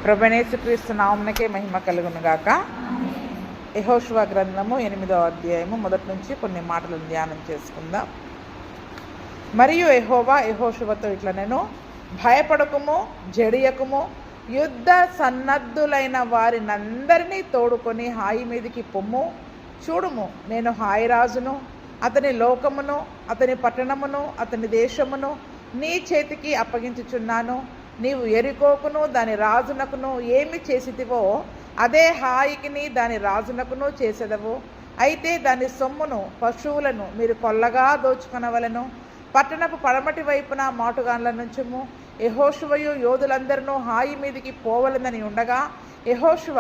ప్రభువైన యేసుక్రీస్తు నామమునకే మహిమ కలుగును గాక. యెహోషువ గ్రంథము 8వ అధ్యాయము మొదటి నుంచి కొన్ని మాటలను ధ్యానం చేసుకుందాం. మరియు యెహోవా యెహోషువతో ఇట్లా నేను భయపడకుము, జడియకుము, యుద్ధ సన్నద్ధులైన వారినందరినీ తోడుకొని హాయి మీదికి పొమ్ము. చూడుము, నేను హాయి రాజును, అతని లోకమును, అతని పట్టణమును, అతని దేశమును నీ చేతికి అప్పగించుచున్నాను. నీవు ఎరికోకును దాని రాజునకును ఏమి చేసితివో అదే హాయికిని దాని రాజునకును చేసేదవు. అయితే దాని సొమ్మును, పశువులను మీరు కొల్లగా దోచుకొనవలెను. పట్టణపు పడమటి వైపున మాటుగాన్ల నుంచుము. యెహోషువయు యోధులందరినూ హాయి మీదికి పోవలనని ఉండగా యెహోషువ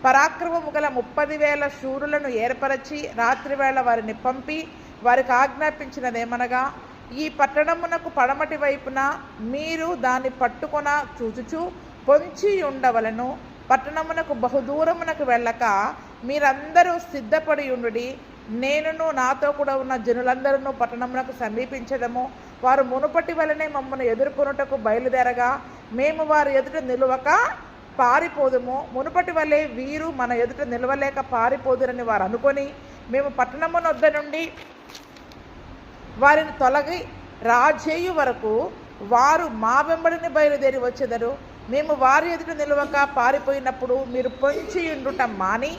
పరాక్రమము గల 30,000 శూరులను ఏర్పరచి రాత్రివేళ వారిని పంపి వారికి ఆజ్ఞాపించినదేమనగా, ఈ పట్టణమునకు పడమటి వైపున మీరు దాన్ని పట్టుకొన చూచుచు పొంచి ఉండవలను. పట్టణమునకు బహుదూరమునకు వెళ్ళక మీరందరూ సిద్ధపడి ఉండుడి. నేనును నాతో కూడా ఉన్న జనులందరూ పట్టణమునకు సమీపించదము. వారు మునుపటి వలనే మమ్మల్ని ఎదుర్కొనుటకు బయలుదేరగా మేము వారి ఎదుట నిలువక పారిపోదుము. మునుపటి వలె వీరు మన ఎదుట నిలవలేక పారిపోదురని వారు అనుకొని మేము పట్టణమునొద్ద నుండి వారిని తొలగి రాజేయు వరకు వారు మా వెంబడిని బయలుదేరి వచ్చెదరు. మేము వారి ఎదుట నిలవక పారిపోయినప్పుడు మీరు పొంచి ఉండుట మాని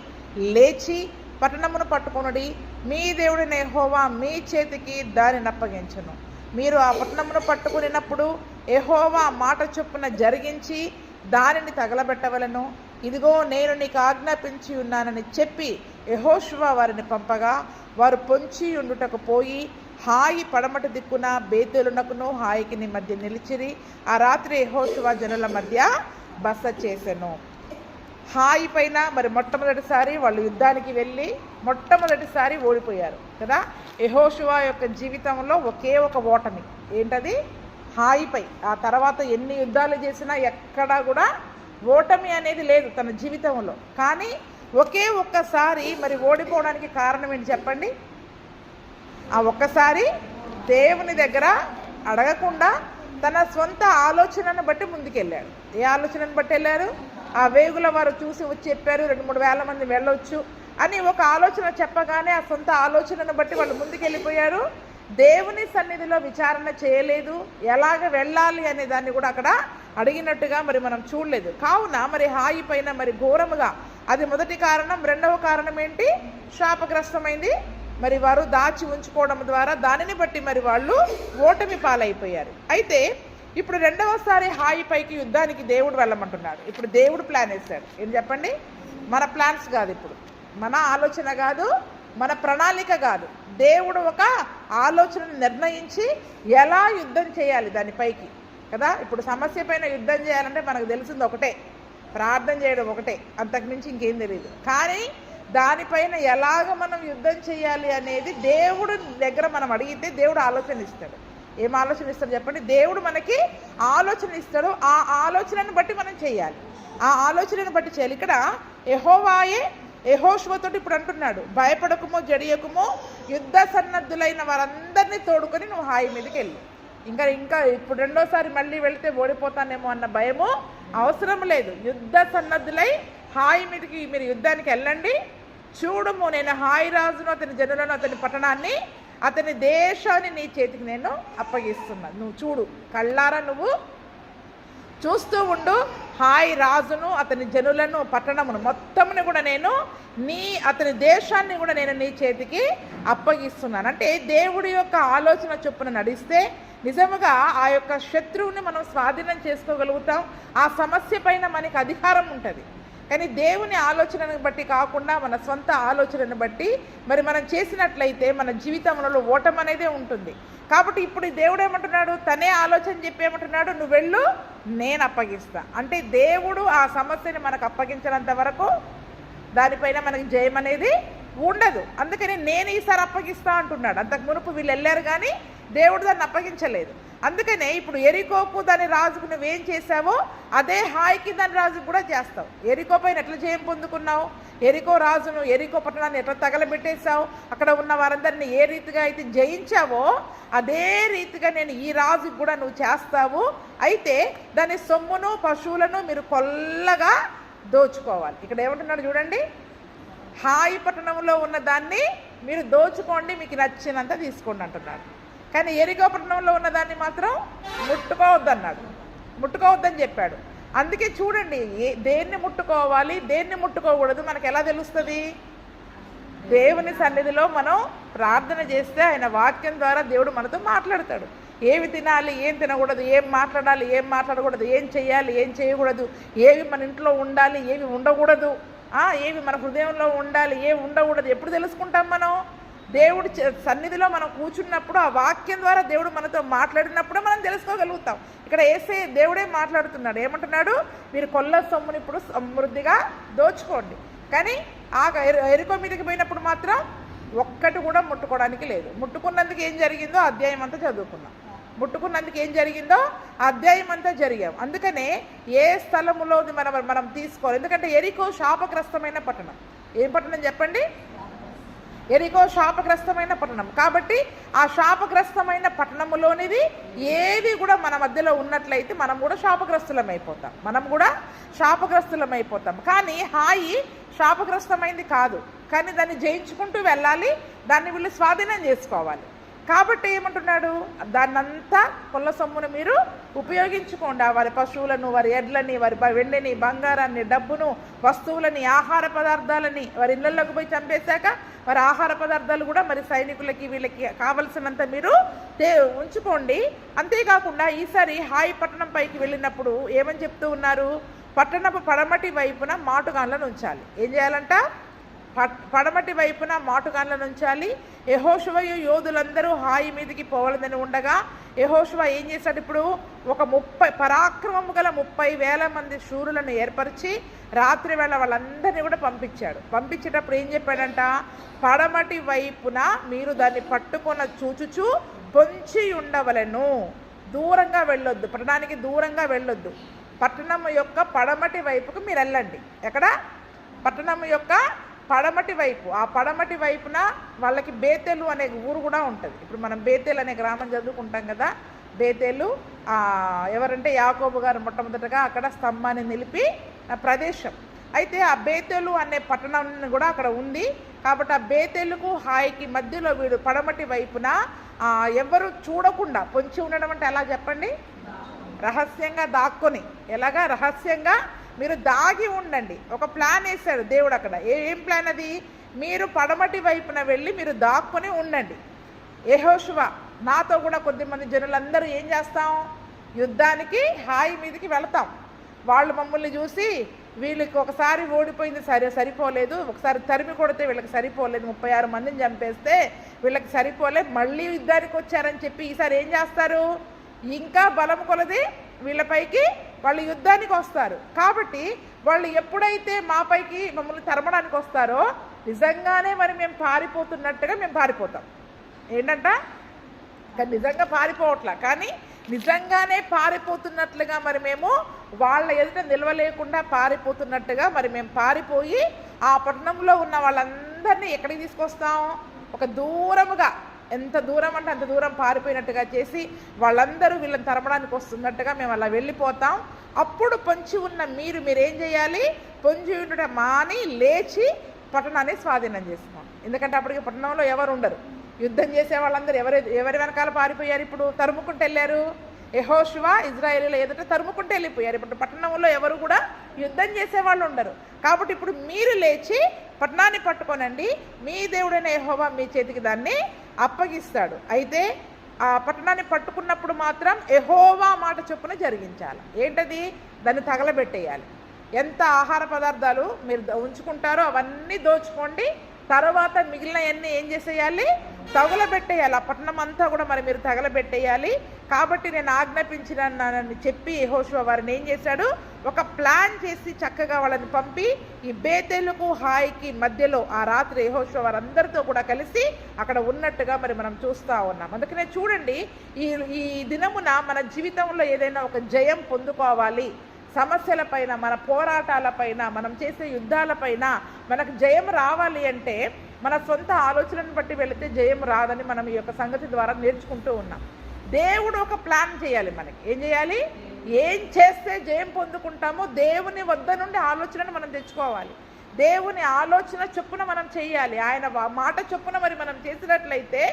లేచి పట్టణమును పట్టుకొనుడి. మీ దేవుడైన యెహోవా మీ చేతికి దానిని అప్పగించును. మీరు ఆ పట్టణమును పట్టుకునినప్పుడు యెహోవా మాట చొప్పున జరిగించి దానిని తగలబెట్టవలను. ఇదిగో నేను నీకు ఆజ్ఞాపించి ఉన్నానని చెప్పి యెహోషువ వారిని పంపగా వారు పొంచి ఉండుటకు పోయి హాయి పడమటి దిక్కున బేతేలునకును హాయికిని మధ్య నిలిచిరి. ఆ రాత్రి యెహోషువ జనుల మధ్య బస చేసెను. హాయి పైన మరి మొట్టమొదటిసారి వాళ్ళు యుద్ధానికి వెళ్ళి మొట్టమొదటిసారి ఓడిపోయారు కదా. యెహోషువ యొక్క జీవితంలో ఒకే ఒక ఓటమి, ఏంటది? హాయిపై. ఆ తర్వాత ఎన్ని యుద్ధాలు చేసినా ఎక్కడా కూడా ఓటమి అనేది లేదు తన జీవితంలో. కానీ ఒకే ఒక్కసారి మరి ఓడిపోవడానికి కారణం ఏంటి చెప్పండి? ఆ ఒక్కసారి దేవుని దగ్గర అడగకుండా తన సొంత ఆలోచనను బట్టి ముందుకెళ్ళాడు. ఏ ఆలోచనను బట్టి వెళ్ళారు? ఆ వేగుల వారు చూసి వచ్చి చెప్పారు 2-3 వేల మంది వెళ్ళొచ్చు అని ఒక ఆలోచన చెప్పగానే ఆ సొంత ఆలోచనను బట్టి వాళ్ళు ముందుకెళ్ళిపోయారు. దేవుని సన్నిధిలో విచారణ చేయలేదు. ఎలాగ వెళ్ళాలి అనే దాన్ని కూడా అక్కడ అడిగినట్టుగా మరి మనం చూడలేదు. కావున మరి హాయి పైన మరి ఘోరముగా, అది మొదటి కారణం. రెండవ కారణం ఏంటి? శాపగ్రస్తమైంది. మరి వారు దాచి ఉంచుకోవడం ద్వారా దానిని బట్టి మరి వాళ్ళు ఓటమి పాలైపోయారు. అయితే ఇప్పుడు రెండవసారి హాయి పైకి యుద్ధానికి దేవుడు వెళ్ళమంటున్నాడు. ఇప్పుడు దేవుడు ప్లాన్ వేశాడు. ఏం చెప్పండి? మన ప్లాన్స్ కాదు, ఇప్పుడు మన ఆలోచన కాదు, మన ప్రణాళిక కాదు. దేవుడు ఒక ఆలోచనను నిర్ణయించి ఎలా యుద్ధం చేయాలి దానిపైకి కదా. ఇప్పుడు సమస్య పైన యుద్ధం చేయాలంటే మనకు తెలిసింది ఒకటే, ప్రార్థన చేయడం ఒకటే, అంతకుమించి ఇంకేం తెలియదు. కానీ దానిపైన ఎలాగ మనం యుద్ధం చేయాలి అనేది దేవుడు దగ్గర మనం అడిగితే దేవుడు ఆలోచన ఇస్తాడు. ఏం ఆలోచన ఇస్తాడు చెప్పండి? దేవుడు మనకి ఆలోచన ఇస్తాడు. ఆ ఆలోచనను బట్టి మనం చేయాలి. ఆ ఆలోచనను బట్టి చేయాలి. ఇక్కడ యెహోవాయే యెహోషువతో ఇప్పుడు అంటున్నాడు, భయపడకుమో, జడియకుమో, యుద్ధ సన్నద్ధులైన వారందరినీ తోడుకొని నువ్వు హాయి మీదకి వెళ్ళు. ఇంకా ఇప్పుడు రెండోసారి మళ్ళీ వెళితే ఓడిపోతానేమో అన్న భయము అవసరం లేదు. యుద్ధ సన్నద్ధులై హాయి మీదకి మీరు యుద్ధానికి వెళ్ళండి. చూడుము, నేను హాయి రాజును, అతని జనులను, అతని పట్టణాన్ని, అతని దేశాన్ని నీ చేతికి నేను అప్పగిస్తున్నాను. నువ్వు చూడు, కళ్ళారా నువ్వు చూస్తూ ఉండు. హాయి రాజును, అతని జనులను, పట్టణమును మొత్తముని కూడా నేను అతని దేశాన్ని కూడా నేను నీ చేతికి అప్పగిస్తున్నాను. అంటే దేవుడి యొక్క ఆలోచన చొప్పున నడిస్తే నిజముగా ఆ యొక్క శత్రువుని మనం స్వాధీనం చేసుకోగలుగుతాం. ఆ సమస్య పైన మనకి అధికారం ఉంటుంది. కానీ దేవుని ఆలోచనను బట్టి కాకుండా మన సొంత ఆలోచనను బట్టి మరి మనం చేసినట్లయితే మన జీవితంలో ఓటమి అనేదే ఉంటుంది. కాబట్టి ఇప్పుడు దేవుడు ఏమంటున్నాడు? తనే ఆలోచన చెప్పేమంటున్నాడు, నువ్వు వెళ్ళు, నేను అప్పగిస్తా. అంటే దేవుడు ఆ సమస్యని మనకు అప్పగించినంత వరకు దానిపైన మనకి జయం అనేది ఉండదు. అందుకని నేను ఈసారి అప్పగిస్తా అంటున్నాడు. అంతకు మునుపు వీళ్ళు వెళ్ళారు కానీ దేవుడు దాన్ని అప్పగించలేదు. అందుకనే ఇప్పుడు ఎరికోకు దాని రాజుకు నువ్వేం చేశావో అదే హాయికి దాని రాజుకు కూడా చేస్తావు. ఎరికో పైన ఎట్లా జయం పొందుకున్నావు? ఎరికో రాజును, ఎరికో పట్టణాన్ని ఎట్లా తగలబెట్టేశావు, అక్కడ ఉన్న వారందరినీ ఏ రీతిగా అయితే జయించావో అదే రీతిగా నేను ఈ రాజుకి కూడా నువ్వు చేస్తావు. అయితే దాని సొమ్మును పశువులను మీరు కొల్లగా దోచుకోవాలి. ఇక్కడ ఏమంటున్నాడు చూడండి, హాయి పట్టణంలో ఉన్న దాన్ని మీరు దోచుకోండి, మీకు నచ్చినంత తీసుకోండి అంటున్నాడు. కానీ ఎరికో పట్టణంలో ఉన్న దాన్ని మాత్రం ముట్టుకోవద్దన్నాడు, ముట్టుకోవద్దని చెప్పాడు. అందుకే చూడండి, దేన్ని ముట్టుకోవాలి దేన్ని ముట్టుకోకూడదు మనకు ఎలా తెలుస్తుంది? దేవుని సన్నిధిలో మనం ప్రార్థన చేస్తే ఆయన వాక్యం ద్వారా దేవుడు మనతో మాట్లాడతాడు. ఏవి తినాలి, ఏం తినకూడదు, ఏం మాట్లాడాలి, ఏం మాట్లాడకూడదు, ఏం చేయాలి, ఏం చేయకూడదు, ఏవి మన ఇంట్లో ఉండాలి, ఏవి ఉండకూడదు, ఏవి మన హృదయంలో ఉండాలి, ఏవి ఉండకూడదు ఎప్పుడు తెలుసుకుంటాం మనం? దేవుడు సన్నిధిలో మనం కూర్చున్నప్పుడు ఆ వాక్యం ద్వారా దేవుడు మనతో మాట్లాడినప్పుడు మనం తెలుసుకోగలుగుతాం. ఇక్కడ యేసే దేవుడే మాట్లాడుతున్నాడు. ఏమంటున్నాడు? మీరు కొల్ల సొమ్ముని ఇప్పుడు సమృద్ధిగా దోచుకోండి. కానీ ఆ ఎరుకో మీదకి పోయినప్పుడు మాత్రం ఒక్కటి కూడా ముట్టుకోవడానికి లేదు. ముట్టుకున్నందుకు ఏం జరిగిందో అధ్యాయం అంతా చదువుకున్నాం. ముట్టుకున్నందుకు ఏం జరిగిందో అధ్యాయం అంతా జరిగాం. అందుకనే ఏ స్థలములో మనం తీసుకోవాలి. ఎందుకంటే ఎరికో శాపగ్రస్తమైన పట్టణం. ఏం పట్టణం చెప్పండి? ఎరికో శాపగ్రస్తమైన పట్టణం. కాబట్టి ఆ శాపగ్రస్తమైన పట్టణములోనిది ఏది కూడా మన మధ్యలో ఉన్నట్లయితే మనం కూడా శాపగ్రస్తులమైపోతాం. కానీ హాయి శాపగ్రస్తమైంది కాదు, కానీ దాన్ని జయించుకుంటూ వెళ్ళాలి, దాన్ని వీళ్ళు స్వాధీనం చేసుకోవాలి. కాబట్టి ఏమంటున్నాడు? దాన్నంతా కొల్ల సొమ్మును మీరు ఉపయోగించుకోండి. వారి పశువులను, వారి ఎడ్లని, వారి వెండిని, బంగారాన్ని, డబ్బును, వస్తువులని, ఆహార పదార్థాలని వారి ఇళ్లలోకి పోయి చంపేశాక వారి ఆహార పదార్థాలు కూడా మరి సైనికులకి వీళ్ళకి కావలసినంత మీరు ఉంచుకోండి. అంతేకాకుండా ఈసారి హాయి పట్టణం పైకి వెళ్ళినప్పుడు ఏమని చెప్తూ ఉన్నారు? పట్టణపు పడమటి వైపున మాటుగాన్లను ఉంచాలి. ఏం చేయాలంట? పడమటి వైపున మాటుగాన్లను ఉంచాలి. యెహోషువ యోధులందరూ హాయి మీదకి పోవాలని ఉండగా యెహోషువ ఏం చేశాడు? ఇప్పుడు ఒక 30 పరాక్రమము గల 30,000 మంది శూరులను ఏర్పరిచి రాత్రి వేళ వాళ్ళందరినీ కూడా పంపించాడు. పంపించేటప్పుడు ఏం చెప్పాడంట? పడమటి వైపున మీరు దాన్ని పట్టుకొన చూచుచూ పొంచి ఉండవలను. దూరంగా వెళ్ళొద్దు, పట్టణానికి దూరంగా వెళ్ళొద్దు. పట్టణం యొక్క పడమటి వైపుకు మీరు వెళ్ళండి. ఎక్కడ? పట్టణం యొక్క పడమటి వైపు. ఆ పడమటి వైపున వాళ్ళకి బేతేలు అనే ఊరు కూడా ఉంటుంది. ఇప్పుడు మనం బేతేలు అనే గ్రామం చదువుకుంటాం కదా. బేతేలు ఎవరంటే యాకోబు గారు మొట్టమొదటగా అక్కడ స్తంభాన్ని నిలిపి ప్రదేశం. అయితే ఆ బేతేలు అనే పట్టణం కూడా అక్కడ ఉంది. కాబట్టి ఆ బేతేలుకు హాయికి మధ్యలో వీడు పడమటి వైపున ఎవరు చూడకుండా పొంచి ఉండడం అంటే ఎలా చెప్పండి? రహస్యంగా దాక్కొని. ఎలాగా? రహస్యంగా మీరు దాగి ఉండండి. ఒక ప్లాన్ వేశాడు దేవుడు అక్కడ. ఏం ప్లాన్ అది? మీరు పడమటి వైపున వెళ్ళి మీరు దాక్కుని ఉండండి. యెహోషువ నాతో కూడా కొద్దిమంది జనులందరూ ఏం చేస్తాం? యుద్ధానికి హాయి మీదకి వెళతాం. వాళ్ళు మమ్మల్ని చూసి వీళ్ళకి ఒకసారి ఓడిపోయింది సరిపోలేదు, ఒకసారి తరిమి కొడితే వీళ్ళకి సరిపోలేదు, 36 మందిని చంపేస్తే వీళ్ళకి సరిపోలేదు, మళ్ళీ యుద్ధానికి వచ్చారని చెప్పి ఈసారి ఏం చేస్తారు? ఇంకా బలం కొలది వీళ్ళపైకి వాళ్ళు యుద్ధానికి వస్తారు. కాబట్టి వాళ్ళు ఎప్పుడైతే మాపైకి మమ్మల్ని తరమడానికి వస్తారో నిజంగానే మరి మేము పారిపోతున్నట్టుగా మేము పారిపోతాం. ఏంటంట? నిజంగా పారిపోవట్లా, కానీ నిజంగానే పారిపోతున్నట్లుగా మరి మేము వాళ్ళ ఎదుట నిలవలేకుండా పారిపోతున్నట్టుగా మరి మేము పారిపోయి ఆ పట్టణంలో ఉన్న వాళ్ళందరినీ ఎక్కడికి తీసుకొస్తాం? ఒక దూరముగా, ఎంత దూరం అంటే అంత దూరం పారిపోయినట్టుగా చేసి వాళ్ళందరూ వీళ్ళని తరమడానికి వస్తున్నట్టుగా మేము అలా వెళ్ళిపోతాం. అప్పుడు పొంచి ఉన్న మీరేం చేయాలి? పొంచి ఉండటం మాని లేచి పట్టణాన్ని స్వాధీనం చేసుకోండి. ఎందుకంటే అప్పటికి పట్టణంలో ఎవరు ఉండరు. యుద్ధం చేసే వాళ్ళందరూ ఎవరి వెనకాల పారిపోయారు? ఇప్పుడు తరుముకుంటూ వెళ్ళారు. యెహోషువ ఇజ్రాయేలీల ఎదుట తరుముకుంటూ వెళ్ళిపోయారు. ఇప్పుడు పట్టణంలో ఎవరు కూడా యుద్ధం చేసేవాళ్ళు ఉండరు. కాబట్టి ఇప్పుడు మీరు లేచి పట్టణాన్ని పట్టుకోనండి, మీ దేవుడైన యెహోవా మీ చేతికి దాన్ని అప్పగిస్తాడు. అయితే ఆ పట్టణాన్ని పట్టుకున్నప్పుడు మాత్రం యెహోవా మాట చొప్పున జరిగించాలి. ఏంటది? దాన్ని తగలబెట్టేయాలి. ఎంత ఆహార పదార్థాలు మీరు ఉంచుకుంటారో అవన్నీ దోచుకోండి. తర్వాత మిగిలినవన్నీ ఏం చేసేయాలి? తగలబెట్టేయాలి. ఆ పట్టణం అంతా కూడా మరి మీరు తగలబెట్టేయాలి. కాబట్టి నేను ఆజ్ఞాపించినానని చెప్పి యెహోషువ వారిని ఏం చేశాడు? ఒక ప్లాన్ చేసి చక్కగా వాళ్ళని పంపి ఈ బేతేలుకు హాయికి మధ్యలో ఆ రాత్రి యెహోషువ వారందరితో కూడా కలిసి అక్కడ ఉన్నట్టుగా మరి మనం చూస్తూ ఉన్నాం. అందుకనే చూడండి, ఈ దినమున మన జీవితంలో ఏదైనా ఒక జయం పొందుకోవాలి, సమస్యలపైన, మన పోరాటాలపైన, మనం చేసే యుద్ధాలపైన మనకు జయం రావాలి అంటే మన సొంత ఆలోచనను బట్టి వెళితే జయం రాదని మనం ఈ యొక్క సంగతి ద్వారా నేర్చుకుంటూ ఉన్నాం. దేవుడు ఒక ప్లాన్ చేయాలి. మనకి ఏం చేయాలి? ఏం చేస్తే జయం పొందుకుంటామో దేవుని వద్ద నుండి ఆలోచనను మనం తెచ్చుకోవాలి. దేవుని ఆలోచన చొప్పున మనం చేయాలి. ఆయన మాట చొప్పున మరి మనం చేసినట్లయితే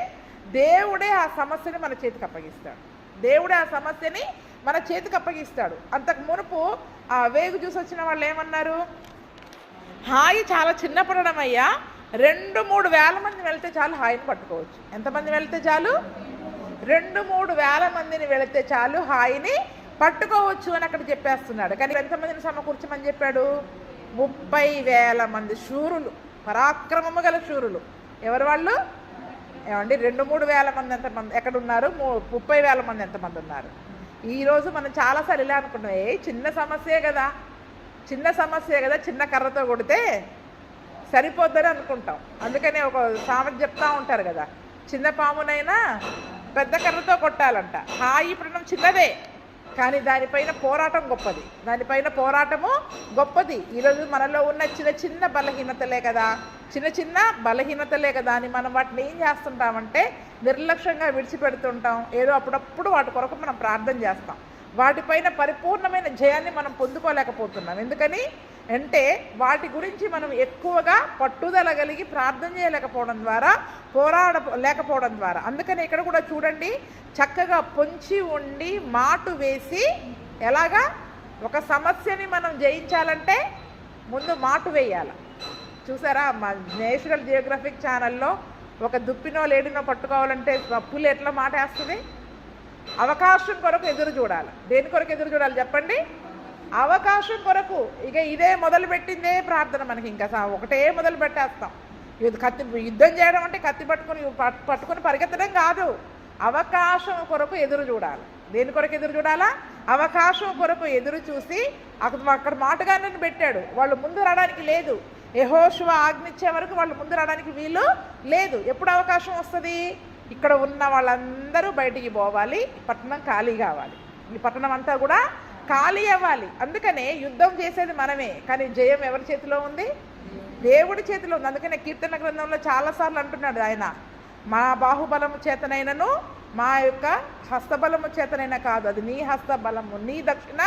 దేవుడే ఆ సమస్యని మన చేతికి అప్పగిస్తాడు. దేవుడే ఆ సమస్యని మన చేతికి అప్పగిస్తాడు. అంతకు మునుపు ఆ వేగు చూసి వచ్చిన వాళ్ళు ఏమన్నారు? హాయి చాలా చిన్నపడడం అయ్యా, 2-3 వేల మంది వెళితే చాలు హాయిని పట్టుకోవచ్చు. ఎంతమంది వెళితే చాలు? 2-3 వేల మందిని వెళితే చాలు హాయిని పట్టుకోవచ్చు అని అక్కడ చెప్పేస్తున్నాడు. కానీ ఎంతమందిని సమకూర్చమని చెప్పాడు? 30,000 మంది శూరులు, పరాక్రమము గల శూరులు. ఎవరు వాళ్ళు? ఏమండి, 2-3 వేల మంది ఎంతమంది ఎక్కడున్నారు? 30,000 మంది ఎంతమంది ఉన్నారు? ఈరోజు మనం చాలాసార్లు ఇలా అనుకుంటాం, చిన్న సమస్యే కదా, చిన్న కర్రతో కొడితే సరిపోద్దని అనుకుంటాం. అందుకని ఒక సామెత చెప్తా ఉంటారు కదా, చిన్న పామునైనా పెద్ద కర్రతో కొట్టాలంట. హాయి పడడం చిన్నదే, కానీ దానిపైన పోరాటం గొప్పది. ఈరోజు మనలో ఉన్న చిన్న బలహీనతలే కదా అని మనం వాటిని ఏం చేస్తుంటామంటే నిర్లక్ష్యంగా విడిచిపెడుతుంటాం. ఏదో అప్పుడప్పుడు వాటి కొరకు మనం ప్రార్థన చేస్తాం. వాటిపైన పరిపూర్ణమైన జయాన్ని మనం పొందుకోలేకపోతున్నాం. ఎందుకని అంటే వాటి గురించి మనం ఎక్కువగా పట్టుదల కలిగి ప్రార్థన చేయలేకపోవడం ద్వారా, లేకపోవడం ద్వారా. అందుకని ఇక్కడ కూడా చూడండి, చక్కగా పొంచి ఉండి మాటు వేసి, ఎలాగా ఒక సమస్యని మనం జయించాలంటే ముందు మాటు వేయాలి. చూసారా, మా నేషనల్ జియోగ్రఫిక్ ఛానల్లో ఒక దుప్పినో లేడినో పట్టుకోవాలంటే పులి ఎట్లా మాట వేస్తుంది? అవకాశం కొరకు ఎదురు చూడాలి. దేని కొరకు ఎదురు చూడాలి చెప్పండి? అవకాశం కొరకు. ఇక ఇదే మొదలుపెట్టిందే ప్రార్థన. మనకి ఇంకా ఒకటే మొదలు పెట్టేస్తాం. యుద్ధం చేయడం అంటే కత్తి పట్టుకొని పరిగెత్తడం కాదు. అవకాశం కొరకు ఎదురు చూడాలి. దేని కొరకు ఎదురు చూడాలా? అవకాశం కొరకు ఎదురు చూసి అక్కడ మాటగానే పెట్టాడు. వాళ్ళు ముందు రావడానికి లేదు. యెహోషువ ఆజ్ఞించే వరకు వాళ్ళు ముందు రావడానికి వీలు లేదు. ఎప్పుడు అవకాశం వస్తుంది? ఇక్కడ ఉన్న వాళ్ళందరూ బయటికి పోవాలి, పట్టణం ఖాళీ కావాలి, ఈ పట్టణం అంతా కూడా ఖాళీ అవ్వాలి. అందుకనే యుద్ధం చేసేది మనమే, కానీ జయం ఎవరి చేతిలో ఉంది? దేవుడి చేతిలో ఉంది. అందుకనే కీర్తన గ్రంథంలో చాలాసార్లు అంటున్నాడు ఆయన, మా బాహుబలము చేతనైనను మా యొక్క హస్తబలము చేతనైనా కాదు, అది నీ హస్తబలము, నీ దక్షిణ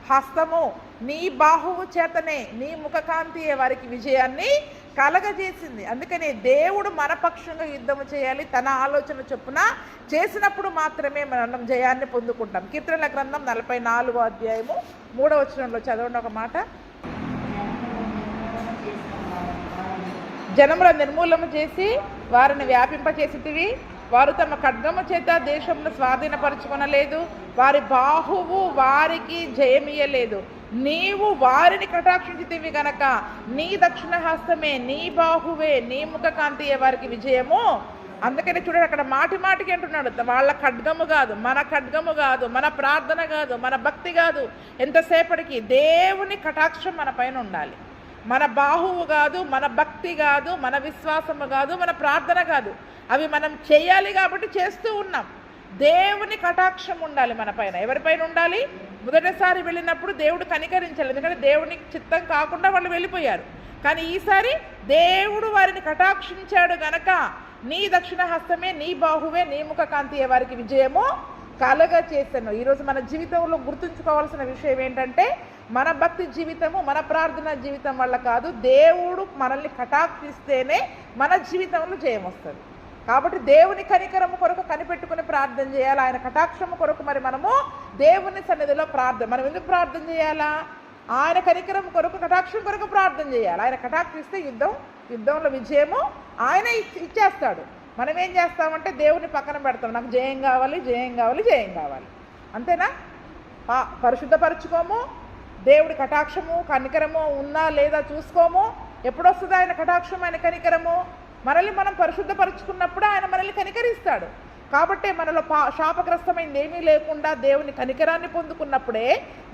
హస్తము, నీ బాహువు చేతనే, నీ ముఖకాంతి వారికి విజయాన్ని కలగజేసింది. అందుకనే దేవుడు మన పక్షంగా యుద్ధము చేయాలి. తన ఆలోచన చొప్పున చేసినప్పుడు మాత్రమే మనం జయాన్ని పొందుకుంటాం. కీర్తనల గ్రంథం 44వ అధ్యాయము 3వ వచనంలో చదవండి ఒక మాట. జనముల నిర్మూలన చేసి వారిని వ్యాపింపచేసితివి. వారు తమ ఖడ్గము చేత దేశంను స్వాధీనపరచుకొనలేదు. వారి బాహువు వారికి జయమియ్యలేదు. నీవు వారిని కటాక్షించితివి గనక నీ దక్షిణ హస్తమే, నీ బాహువే, నీ ముఖకాంతియే వారికి విజయము. అందుకని చూడండి, అక్కడ మాటికి అంటున్నాడు, వాళ్ళ ఖడ్గము కాదు, మన ఖడ్గము కాదు, మన ప్రార్థన కాదు, మన భక్తి కాదు, ఎంతసేపటికి దేవుని కటాక్షం మన పైన ఉండాలి. మన బాహువు కాదు, మన భక్తి కాదు, మన విశ్వాసము కాదు, మన ప్రార్థన కాదు. అవి మనం చేయాలి కాబట్టి చేస్తూ ఉన్నాం. దేవుని కటాక్షం ఉండాలి మన పైన. ఎవరిపైన ఉండాలి? మొదటిసారి వెళ్ళినప్పుడు దేవుడు కనికరించాలి, ఎందుకంటే దేవుని చిత్తం కాకుండా వాళ్ళు వెళ్ళిపోయారు. కానీ ఈసారి దేవుడు వారిని కటాక్షించాడు గనక నీ దక్షిణ హస్తమే, నీ బాహువే, నీ ముఖ కాంతి వారికి విజయము కలగ చేశాను. ఈరోజు మన జీవితంలో గుర్తుంచుకోవాల్సిన విషయం ఏంటంటే, మన భక్తి జీవితము, మన ప్రార్థన జీవితం వల్ల కాదు, దేవుడు మనల్ని కటాక్షిస్తేనే మన జీవితంలో జయం వస్తుంది. కాబట్టి దేవుని కనికరము కొరకు కనిపెట్టుకుని ప్రార్థన చేయాలి. ఆయన కటాక్షము కొరకు మరి మనము దేవుని సన్నిధిలో మనం ఎందుకు ప్రార్థన చేయాలా? ఆయన కనికరం కొరకు, కటాక్షం కొరకు ప్రార్థన చేయాలి. ఆయన కటాక్షిస్తే యుద్ధంలో విజయము ఆయన ఇచ్చేస్తాడు. మనం ఏం చేస్తామంటే దేవుని పక్కన పెడతాం. నాకు జయం కావాలి, జయం కావాలి, జయం కావాలి, అంతేనా? పరిశుద్ధపరచుకోము, దేవుడి కటాక్షము కనికరము ఉన్నా లేదా చూసుకోము. ఎప్పుడు వస్తుంది ఆయన కటాక్షం, ఆయన కనికరము? మనల్ని మనం పరిశుద్ధపరుచుకున్నప్పుడు ఆయన మనల్ని కనికరిస్తాడు. కాబట్టి మనలో శాపగ్రస్తమైంది ఏమీ లేకుండా దేవుని కనికరాన్ని పొందుకున్నప్పుడే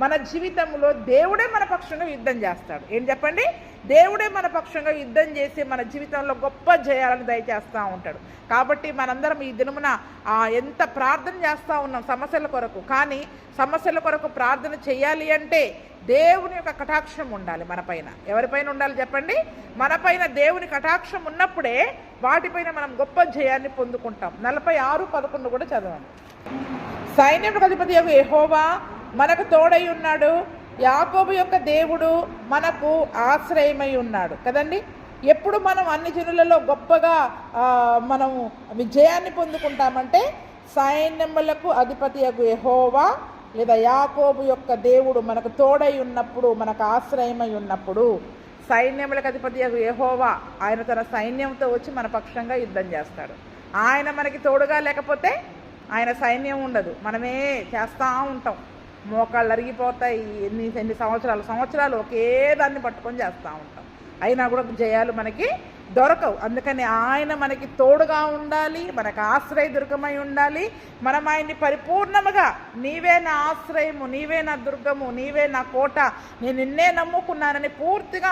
మన జీవితంలో దేవుడే మన పక్షంగా యుద్ధం చేస్తాడు. ఏం చెప్పండి? దేవుడే మన పక్షంగా యుద్ధం చేసి మన జీవితంలో గొప్ప జయాలను దయచేస్తూ ఉంటాడు. కాబట్టి మనందరం ఈ దినమున ఎంత ప్రార్థన చేస్తూ ఉన్నాం సమస్యల కొరకు. కానీ సమస్యల కొరకు ప్రార్థన చేయాలి అంటే దేవుని యొక్క కటాక్షం ఉండాలి మనపైన. ఎవరిపైన ఉండాలి చెప్పండి? మనపైన దేవుని కటాక్షం ఉన్నప్పుడే వాటిపైన మనం గొప్ప జయాన్ని పొందుకుంటాం. 46:11 కూడా చదవండి. సైన్యములకు అధిపతి యెహోవా మనకు తోడై ఉన్నాడు, యాకోబు యొక్క దేవుడు మనకు ఆశ్రయమై ఉన్నాడు కదండి. ఎప్పుడు మనం అన్ని జనులలో గొప్పగా మనము విజయాన్ని పొందుకుంటామంటే సైన్యములకు అధిపతి యెహోవా లేదా యాకోబు యొక్క దేవుడు మనకు తోడై ఉన్నప్పుడు, మనకు ఆశ్రయమై ఉన్నప్పుడు. సైన్యములకు అధిపతి యెహోవా ఆయన తన సైన్యంతో వచ్చి మన పక్షంగా యుద్ధం చేస్తాడు. ఆయన మనకి తోడుగా లేకపోతే ఆయన సైన్యం ఉండదు, మనమే చేస్తూ ఉంటాం. మోకాళ్ళు అరిగిపోతాయి, ఎన్ని సంవత్సరాలు ఒకే దాన్ని పట్టుకొని చేస్తూ ఉంటాం. అయినా కూడా జయాలు మనకి దొరకవు. అందుకని ఆయన మనకి తోడుగా ఉండాలి, మనకు ఆశ్రయదుర్గమై ఉండాలి. మనం ఆయన్ని పరిపూర్ణముగా నీవే నా ఆశ్రయము, నీవే నా దుర్గము, నీవే నా కోట, నేను నిన్నే నమ్ముకున్నానని పూర్తిగా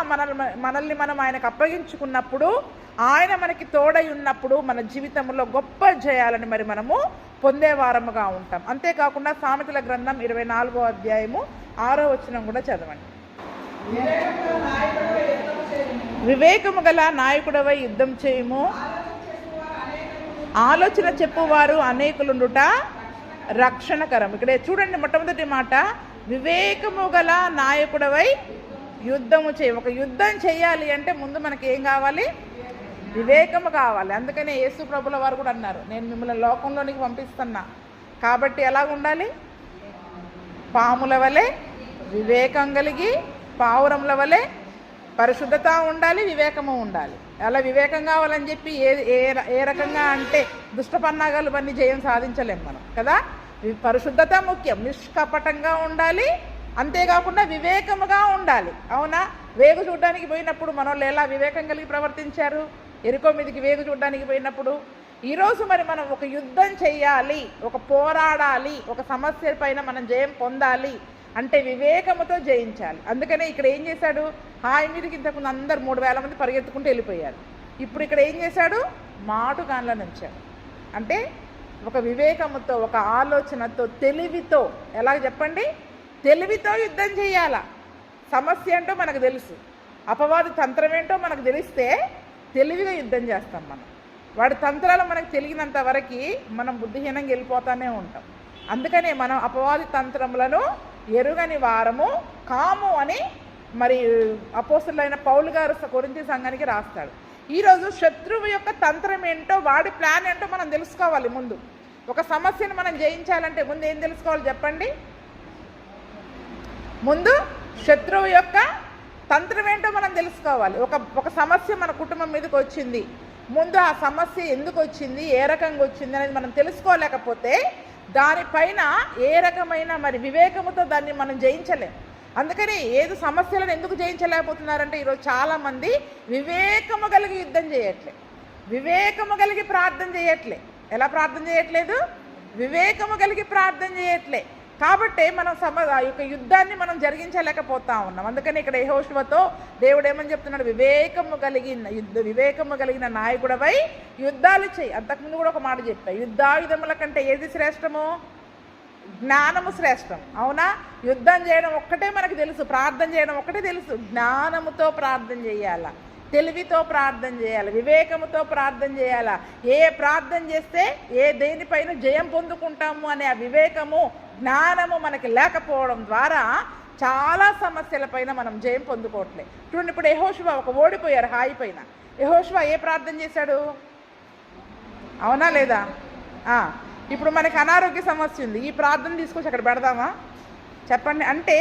మనల్ని మనం ఆయనకు అప్పగించుకున్నప్పుడు, ఆయన మనకి తోడై ఉన్నప్పుడు మన జీవితంలో గొప్ప జయాలని మనము పొందేవారముగా ఉంటాం. అంతేకాకుండా సామెతల గ్రంథం 24వ అధ్యాయము 6వ వచనం కూడా చదవండి. వివేకము గల నాయకుడవై యుద్ధం చేయుము, ఆలోచన చెప్పువారు అనేకులుండుట రక్షణకరం. ఇక్కడ చూడండి, మొట్టమొదటి మాట వివేకము గల నాయకుడవై యుద్ధము చేయి. ఒక యుద్ధం చేయాలి అంటే ముందు మనకి ఏం కావాలి? వివేకము కావాలి. అందుకనే యేసు ప్రభుల వారు కూడా అన్నారు, నేను మిమ్మల్ని లోకంలోనికి పంపిస్తున్నా కాబట్టి ఎలా ఉండాలి? పాముల వలె వివేకం కలిగి, పావురముల వలె పరిశుద్ధత ఉండాలి, వివేకము ఉండాలి. అలా వివేకం కావాలని చెప్పి ఏ రకంగా అంటే దుష్టపన్నాగాలు బన్ని జయం సాధించలేం మనం కదా. పరిశుద్ధత ముఖ్యం, నిష్కపటంగా ఉండాలి, అంతేకాకుండా వివేకముగా ఉండాలి. అవునా? వేగు చూడడానికి పోయినప్పుడు మనోళ్ళు ఎలా వివేకం కలిగి ప్రవర్తించారు? ఎరుకో మీదకి వేగు చూడడానికి పోయినప్పుడు. ఈరోజు మనం ఒక యుద్ధం చెయ్యాలి, ఒక పోరాడాలి, ఒక సమస్య పైన మనం జయం పొందాలి అంటే వివేకముతో జయించాలి. అందుకనే ఇక్కడ ఏం చేశాడు? హాయి మీదకి ఇంతకుముందు అందరు 3000 మంది పరిగెత్తుకుంటూ వెళ్ళిపోయారు. ఇప్పుడు ఇక్కడ ఏం చేశాడు? మాటుగాన్లను ఉంచాడు. అంటే ఒక వివేకముతో, ఒక ఆలోచనతో, తెలివితో. ఎలాగ చెప్పండి? తెలివితో యుద్ధం చేయాలా. సమస్య ఏంటో మనకు తెలుసు, అపవాది తంత్రం ఏంటో మనకు తెలిస్తే తెలివిగా యుద్ధం చేస్తాం మనం. వాడి తంత్రాలు మనకు తెలియనంత వరకు మనం బుద్ధిహీనంగా వెళ్ళిపోతానే ఉంటాం. అందుకనే మనం అపవాది తంత్రములను ఎరుగని వారము కాము అని అపోస్తలుడైన పౌలు గారు కొరింథీ సంఘానికి రాస్తాడు. ఈరోజు శత్రువు యొక్క తంత్రం ఏంటో, వాడి ప్లాన్ ఏంటో మనం తెలుసుకోవాలి. ముందు ఒక సమస్యను మనం జయించాలంటే ముందు ఏం తెలుసుకోవాలి చెప్పండి? ముందు శత్రువు యొక్క తంత్రం ఏంటో మనం తెలుసుకోవాలి. ఒక సమస్య మన కుటుంబం మీదకి వచ్చింది, ముందు ఆ సమస్య ఎందుకు వచ్చింది, ఏ రకంగా వచ్చింది అనేది మనం తెలుసుకోలేకపోతే దానిపైన ఏ రకమైన వివేకముతో దాన్ని మనం జయించలేం. అందుకని ఏదో సమస్యలను ఎందుకు జయించలేకపోతున్నారంటే ఈరోజు చాలామంది వివేకము కలిగి యుద్ధం చేయట్లే, వివేకము కలిగి ప్రార్థన చేయట్లే. ఎలా ప్రార్థన చేయట్లేదు? వివేకము కలిగి ప్రార్థన చేయట్లే. కాబట్టి మనం యొక్క యుద్ధాన్ని మనం జరిగించలేకపోతా ఉన్నాం. అందుకని ఇక్కడ యెహోషువతో దేవుడు ఏమని చెప్తున్నాడు? వివేకము కలిగిన నాయకుడవై యుద్ధాలు చేయి. అంతకుముందు కూడా ఒక మాట చెప్పా, యుద్ధాయుధముల కంటే ఏది శ్రేష్టము? జ్ఞానము శ్రేష్టం. అవునా? యుద్ధం చేయడం ఒక్కటే మనకు తెలుసు, ప్రార్థన చేయడం ఒక్కటే తెలుసు. జ్ఞానముతో ప్రార్థన చేయాలా, తెలివితో ప్రార్థన చేయాలి, వివేకముతో ప్రార్థన చేయాలా. ఏ ప్రార్థన చేస్తే దేనిపైన జయం పొందుకుంటాము అనే ఆ వివేకము, జ్ఞానము మనకి లేకపోవడం ద్వారా చాలా సమస్యలపైన మనం జయం పొందుకోవట్లే. చూడండి, ఇప్పుడు యెహోషువ ఓడిపోయారు హాయి పైన. యెహోషువ ఏ ప్రార్థన చేశాడు? అవునా లేదా? ఇప్పుడు మనకి అనారోగ్య సమస్య ఉంది, ఈ ప్రార్థన తీసుకొచ్చి అక్కడ పెడదామా చెప్పండి? అంటే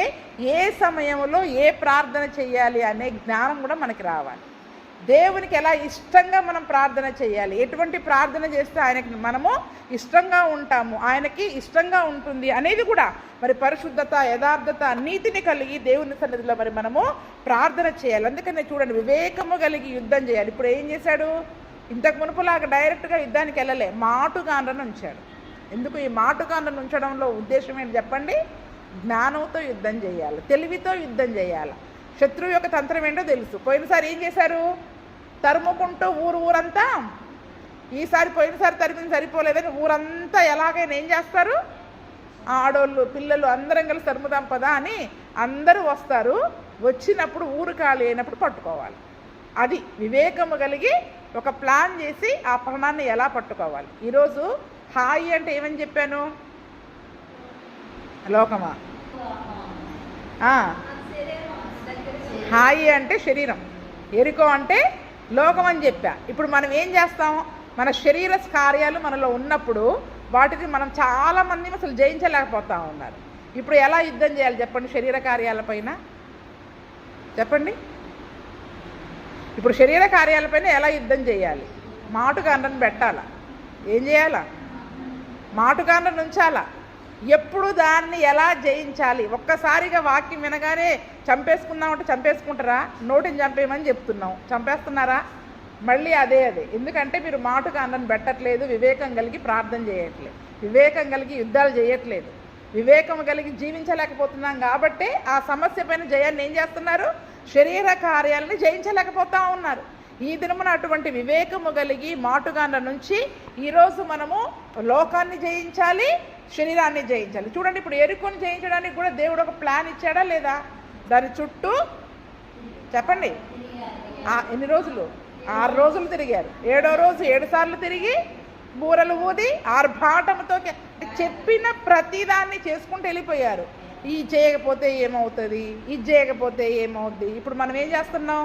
ఏ సమయంలో ఏ ప్రార్థన చేయాలి అనే జ్ఞానం కూడా మనకి రావాలి. దేవునికి ఎలా ఇష్టంగా మనం ప్రార్థన చేయాలి, ఎటువంటి ప్రార్థన చేస్తే ఆయనకి మనము ఇష్టంగా ఉంటాము, ఆయనకి ఇష్టంగా ఉంటుంది అనేది కూడా పరిశుద్ధత, యథార్థత, నీతిని కలిగి దేవుని సన్నిధిలో మనము ప్రార్థన చేయాలి. అందుకనే చూడండి, వివేకము కలిగి యుద్ధం చేయాలి. ఇప్పుడు ఏం చేశాడు? ఇంతకు మునుపులాగా డైరెక్ట్గా యుద్ధానికి వెళ్ళలే, మాటుగాండ్రను ఉంచాడు. ఎందుకు ఈ మాటుగాండ్రను ఉంచడంలో ఉద్దేశం ఏంటి చెప్పండి? జ్ఞానంతో యుద్ధం చేయాలి, తెలివితో యుద్ధం చేయాలి. శత్రువు యొక్క తంత్రం ఏంటో తెలుసు. పోయినసారి ఏం చేశారు? తరుముకుంటూ ఊరంతా, ఈసారి పోయినసారి తరిమింది సరిపోలేదని ఊరంతా ఎలాగైనా ఏం చేస్తారు? ఆడోళ్ళు పిల్లలు అందరం కలిసి తరుముదాం పదా అని అందరూ వస్తారు. వచ్చినప్పుడు ఊరు ఖాళీ అయినప్పుడు పట్టుకోవాలి. అది వివేకము కలిగి ఒక ప్లాన్ చేసి ఆ పట్టణాన్ని ఎలా పట్టుకోవాలి. ఈరోజు హాయి అంటే ఏమని చెప్పాను? లోకమా? హాయి అంటే శరీరం, ఎరుకో అంటే లోకం అని చెప్పా. ఇప్పుడు మనం ఏం చేస్తాం? మన శరీర కార్యాలు మనలో ఉన్నప్పుడు వాటిని మనం చాలామంది అసలు జయించలేకపోతా ఉన్నారు. ఇప్పుడు ఎలా యుద్ధం చేయాలి చెప్పండి? శరీర కార్యాలపైన చెప్పండి. ఇప్పుడు శరీర కార్యాలపైన ఎలా యుద్ధం చేయాలి? మాటుకాండను పెట్టాలా? ఏం చేయాలా? మాటుకాండను ఉంచాలా? ఎప్పుడు దాన్ని ఎలా జయించాలి? ఒక్కసారిగా వాక్యం వినగానే చంపేసుకుందామంటే చంపేసుకుంటారా? నోటిని చంపేయమని చెప్తున్నాం, చంపేస్తున్నారా? మళ్ళీ అదే. ఎందుకంటే మీరు మాటుకాండను పెట్టట్లేదు, వివేకం కలిగి ప్రార్థన చేయట్లేదు, వివేకం కలిగి యుద్ధాలు చేయట్లేదు, వివేకం కలిగి జీవించలేకపోతున్నాం. కాబట్టి ఆ సమస్య పైన జయాన్ని ఏం చేస్తున్నారు? శరీర కార్యాలని జయించలేకపోతా ఉన్నారు. ఈ దినమున అటువంటి వివేకము కలిగి మాటుగాండ్ల నుంచి ఈరోజు మనము లోకాన్ని జయించాలి, శరీరాన్ని జయించాలి. చూడండి, ఇప్పుడు ఎరుకను జయించడానికి కూడా దేవుడు ఒక ప్లాన్ ఇచ్చాడా లేదా? దాని చుట్టూ చెప్పండి ఎన్ని రోజులు? 6 రోజులు తిరిగారు. 7వ రోజు 7 సార్లు తిరిగి బూరలు ఊది ఆర్భాటంతో చెప్పిన ప్రతిదాన్ని చేసుకుంటూ వెళ్ళిపోయారు. ఇది చేయకపోతే ఏమవుతుంది, ఇది చేయకపోతే ఏమవుద్ది. ఇప్పుడు మనం ఏం చేస్తున్నాం?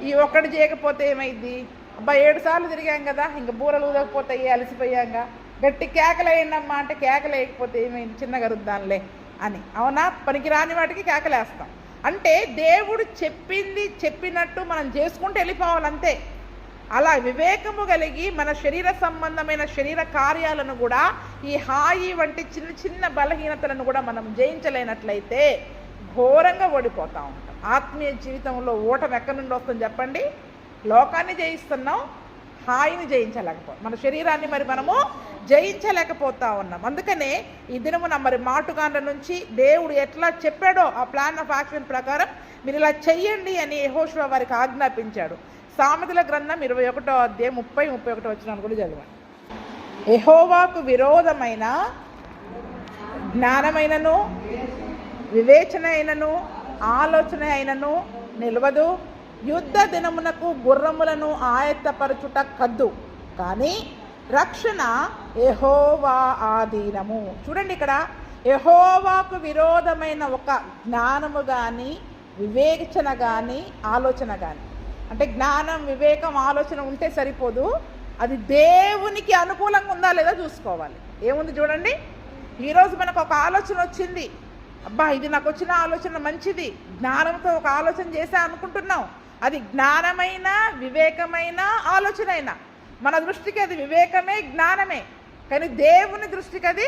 ఈ ఒక్కటి చేయకపోతే ఏమైద్ది? అబ్బా 7 సార్లు తిరిగాం కదా, ఇంకా బూరలు ఊదకపోతే అలసిపోయాంగా, గట్టి కేకలేయండమ్మా అంటే కేకలేయకపోతే ఏమైంది, చిన్నగా రుద్దాంలే అని, అవునా? పనికిరాని వాటికి కేకలేస్తాం. అంటే దేవుడు చెప్పింది చెప్పినట్టు మనం చేసుకుంటూ వెళ్ళిపోవాలంతే. అలా వివేకము కలిగి మన శరీర సంబంధమైన శరీర కార్యాలను కూడా, ఈ హాయి వంటి చిన్న చిన్న బలహీనతలను కూడా మనం జయించలేనట్లయితే ఘోరంగా ఓడిపోతూ ఉంటాం. ఆత్మీయ జీవితంలో ఓటమి ఎక్కడి నుండి వస్తుంది చెప్పండి? లోకాన్ని జయిస్తున్నాం, హాయిని జయించలేకపోతాం, మన శరీరాన్ని మరి మనము జయించలేకపోతా ఉన్నాం. అందుకనే ఈ దినమున మరి మాటుగాండ్ల నుంచి దేవుడు ఎట్లా చెప్పాడో ఆ ప్లాన్ ఆఫ్ యాక్షన్ ప్రకారం మీరు ఇలా చెయ్యండి అని యెహోషువ వారికి ఆజ్ఞాపించాడు. సామెతల గ్రంథం 21వ అధ్యాయం 30-31 వచనాలు కూడా చదవండి. యెహోవాకు విరోధమైన జ్ఞానమైనను వివేచన అయినను ఆలోచన అయినను నిలవదు. యుద్ధ దినమునకు గుర్రములను ఆయత్తపరచుట కద్దు, కానీ రక్షణ యెహోవా ఆధీనము. చూడండి, ఇక్కడ యెహోవాకు విరోధమైన ఒక జ్ఞానము కానీ వివేచన కానీ ఆలోచన కానీ, అంటే జ్ఞానం వివేకం ఆలోచన ఉంటే సరిపోదు, అది దేవునికి అనుకూలంగా ఉందా లేదా చూసుకోవాలి. ఏముంది చూడండి, ఈరోజు మనకు ఒక ఆలోచన వచ్చింది, అబ్బా ఇది నాకు వచ్చిన ఆలోచన మంచిది, జ్ఞానంతో ఒక ఆలోచన చేసా అనుకుంటున్నాం. అది జ్ఞానమైన వివేకమైన ఆలోచన అయినా మన దృష్టికి అది వివేకమే జ్ఞానమే, కానీ దేవుని దృష్టికి అది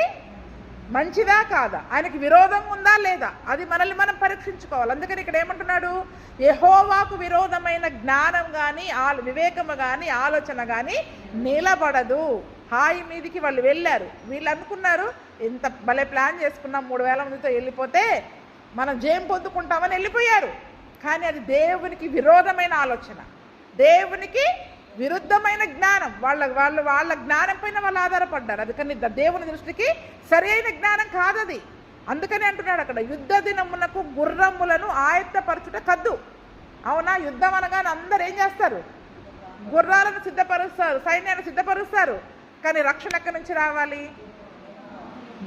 మంచిదా కాదా, ఆయనకి విరోధం ఉందా లేదా, అది మనల్ని మనం పరీక్షించుకోవాలి. అందుకని ఇక్కడ ఏమంటున్నాడు? యెహోవాకు విరోధమైన జ్ఞానం కానీ వివేకము కానీ ఆలోచన కానీ నిలబడదు. హాయి మీదికి వాళ్ళు వెళ్ళారు. వీళ్ళు అనుకున్నారు ఎంత భలే ప్లాన్ చేసుకున్నాం, 3000 మందితో వెళ్ళిపోతే మనం జయం పొందుకుంటామని వెళ్ళిపోయారు. కానీ అది దేవునికి విరోధమైన ఆలోచన, దేవునికి విరుద్ధమైన జ్ఞానం. వాళ్ళ జ్ఞానం పైన వాళ్ళు ఆధారపడ్డారు. అందుకని దేవుని దృష్టికి సరైన జ్ఞానం కాదది. అందుకని అంటున్నాడు అక్కడ, యుద్ధ దినమునకు గుర్రములను ఆయత్తపరచుట కద్దు. అవునా? యుద్ధం అనగానే అందరు ఏం చేస్తారు? గుర్రాలను సిద్ధపరుస్తారు, సైన్యాన్ని సిద్ధపరుస్తారు. కానీ రక్షణ ఎక్కడి నుంచి రావాలి?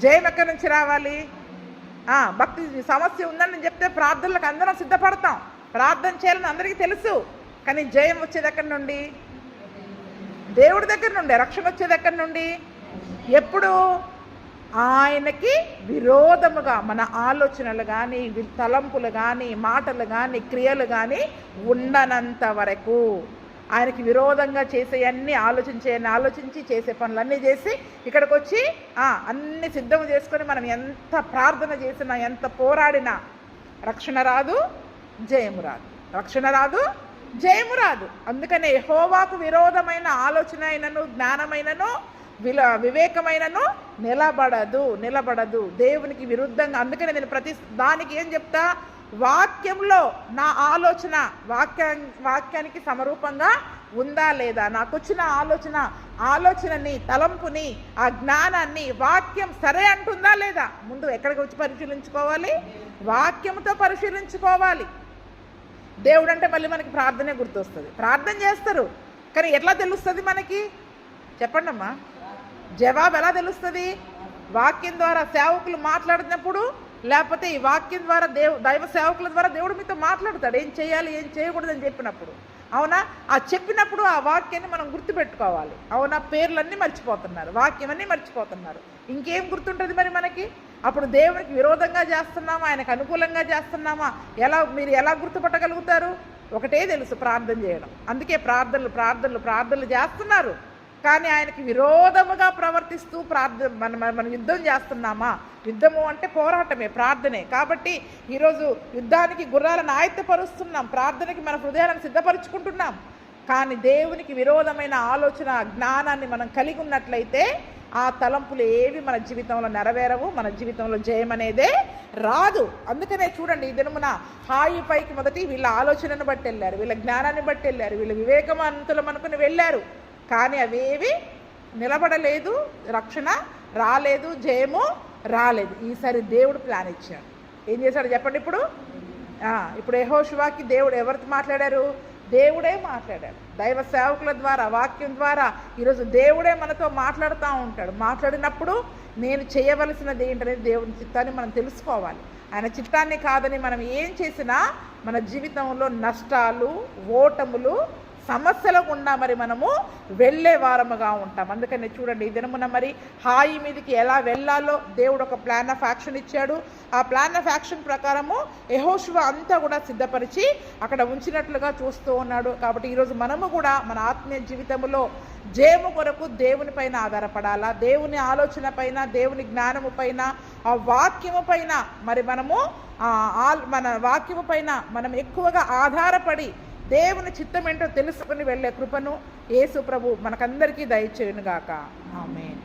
జయం ఎక్కడి నుంచి రావాలి? భక్తి సమస్య ఉందని చెప్తే ప్రార్థనలకు అందరం సిద్ధపడతాం, ప్రార్థన చేయాలని అందరికీ తెలుసు. కానీ జయం వచ్చేది ఎక్కడి నుండి? దేవుడి దగ్గర నుండి. రక్షణ వచ్చేది ఎక్కడి నుండి? ఎప్పుడు? ఆయనకి విరోధముగా మన ఆలోచనలు కానీ తలంపులు కానీ మాటలు కానీ క్రియలు కానీ ఉండనంత వరకు, ఆయనకి విరోధంగా చేసే అన్ని ఆలోచించి చేసే పనులన్నీ చేసి ఇక్కడికి వచ్చి అన్ని సిద్ధం చేసుకొని మనం ఎంత ప్రార్థన చేసినా ఎంత పోరాడినా రక్షణ రాదు, జయము రాదు. రక్షణ రాదు, జయము రాదు. అందుకనే యెహోవాకు విరోధమైన ఆలోచన అయినను జ్ఞానమైనను వివేకమైనను నిలబడదు. దేవునికి విరుద్ధంగా. అందుకనే నేను ప్రతి దానికి ఏం చెప్తా? వాక్యంలో నా ఆలోచన వాక్యానికి సమరూపంగా ఉందా లేదా, నాకు వచ్చిన ఆలోచనని, తలంపుని, ఆ జ్ఞానాన్ని వాక్యం సరే అంటుందా లేదా. ముందు ఎక్కడికి వచ్చి పరిశీలించుకోవాలి? వాక్యంతో పరిశీలించుకోవాలి. దేవుడు అంటే మళ్ళీ మనకి ప్రార్థనే గుర్తొస్తుంది. ప్రార్థన చేస్తారు, కానీ ఎట్లా తెలుస్తుంది మనకి? చెప్పండి అమ్మా. జవాబు ఎలా తెలుస్తుంది? వాక్యం ద్వారా సేవకులు మాట్లాడినప్పుడు, లేకపోతే ఈ వాక్యం ద్వారా దైవ సేవకుల ద్వారా దేవుడు మీతో మాట్లాడతాడు. ఏం చేయాలి, ఏం చేయకూడదని చెప్పినప్పుడు. అవునా? ఆ చెప్పినప్పుడు ఆ వాక్యాన్ని మనం గుర్తుపెట్టుకోవాలి. అవునా? పేర్లన్నీ మర్చిపోతున్నారు, వాక్యం అన్నీ మర్చిపోతున్నారు. ఇంకేం గుర్తుంటుంది మరి మనకి? అప్పుడు దేవునికి విరోధంగా చేస్తున్నామా, ఆయనకు అనుకూలంగా చేస్తున్నామా? మీరు ఎలా గుర్తుపట్టగలుగుతారు? ఒకటే తెలుసు, ప్రార్థన చేయడం. అందుకే ప్రార్థనలు చేస్తున్నారు, కానీ ఆయనకి విరోధముగా ప్రవర్తిస్తూ మనం యుద్ధం చేస్తున్నామా? యుద్ధము అంటే పోరాటమే, ప్రార్థనే. కాబట్టి ఈరోజు యుద్ధానికి గుర్రాలను ఆయత్తపరుస్తున్నాం, ప్రార్థనకి మన హృదయాలను సిద్ధపరుచుకుంటున్నాం. కానీ దేవునికి విరోధమైన ఆలోచన, జ్ఞానాన్ని మనం కలిగి ఉన్నట్లయితే ఆ తలంపులు ఏవి మన జీవితంలో నెరవేరవు, మన జీవితంలో జయం అనేదే రాదు. అందుకనే చూడండి, ఈ దినమున హాయి పైకి మొదటి వీళ్ళ ఆలోచనను బట్టి వెళ్ళారు, వీళ్ళ జ్ఞానాన్ని బట్టి వెళ్ళారు, వీళ్ళ వివేకవంతులం అనుకుని వెళ్ళారు. కానీ అవేవి నిలబడలేదు, రక్షణ రాలేదు, జయము రాలేదు. ఈసారి దేవుడు ప్లాన్ ఇచ్చాడు. ఏం చేశాడు చెప్పండి? ఇప్పుడు యెహోషువకి దేవుడు ఎవరితో మాట్లాడారు? దేవుడే మాట్లాడాడు. దైవ సేవకుల ద్వారా, వాక్యం ద్వారా ఈరోజు దేవుడే మనతో మాట్లాడుతూ ఉంటాడు. మాట్లాడినప్పుడు నేను చేయవలసినది ఏంటనేది దేవుని చిత్తాన్ని మనం తెలుసుకోవాలి. ఆయన చిత్తాన్ని కాదని మనం ఏం చేసినా మన జీవితంలో నష్టాలు, ఓటములు, సమస్యల గుండా మరి మనము వెళ్ళే వారముగా ఉంటాం. అందుకని చూడండి, ఈ దినమున మరి హాయి మీదకి ఎలా వెళ్ళాలో దేవుడు ఒక ప్లాన్ ఆఫ్ యాక్షన్ ఇచ్చాడు. ఆ ప్లాన్ ఆఫ్ యాక్షన్ ప్రకారము యెహోషువ అంతా కూడా సిద్ధపరిచి అక్కడ ఉంచినట్లుగా చూస్తూ ఉన్నాడు. కాబట్టి ఈరోజు మనము కూడా మన ఆత్మీయ జీవితంలో జయము కొరకు దేవుని పైన ఆధారపడాలా, దేవుని ఆలోచన పైన, దేవుని జ్ఞానము పైన, ఆ వాక్యము పైన మరి మనము మన వాక్యము పైన మనం ఎక్కువగా ఆధారపడి దేవుని చిత్తం ఏంటో తెలుసుకుని వెళ్ళే కృపను యేసు ప్రభు మనకందరికీ దయచేయునుగాక. ఆమేన్.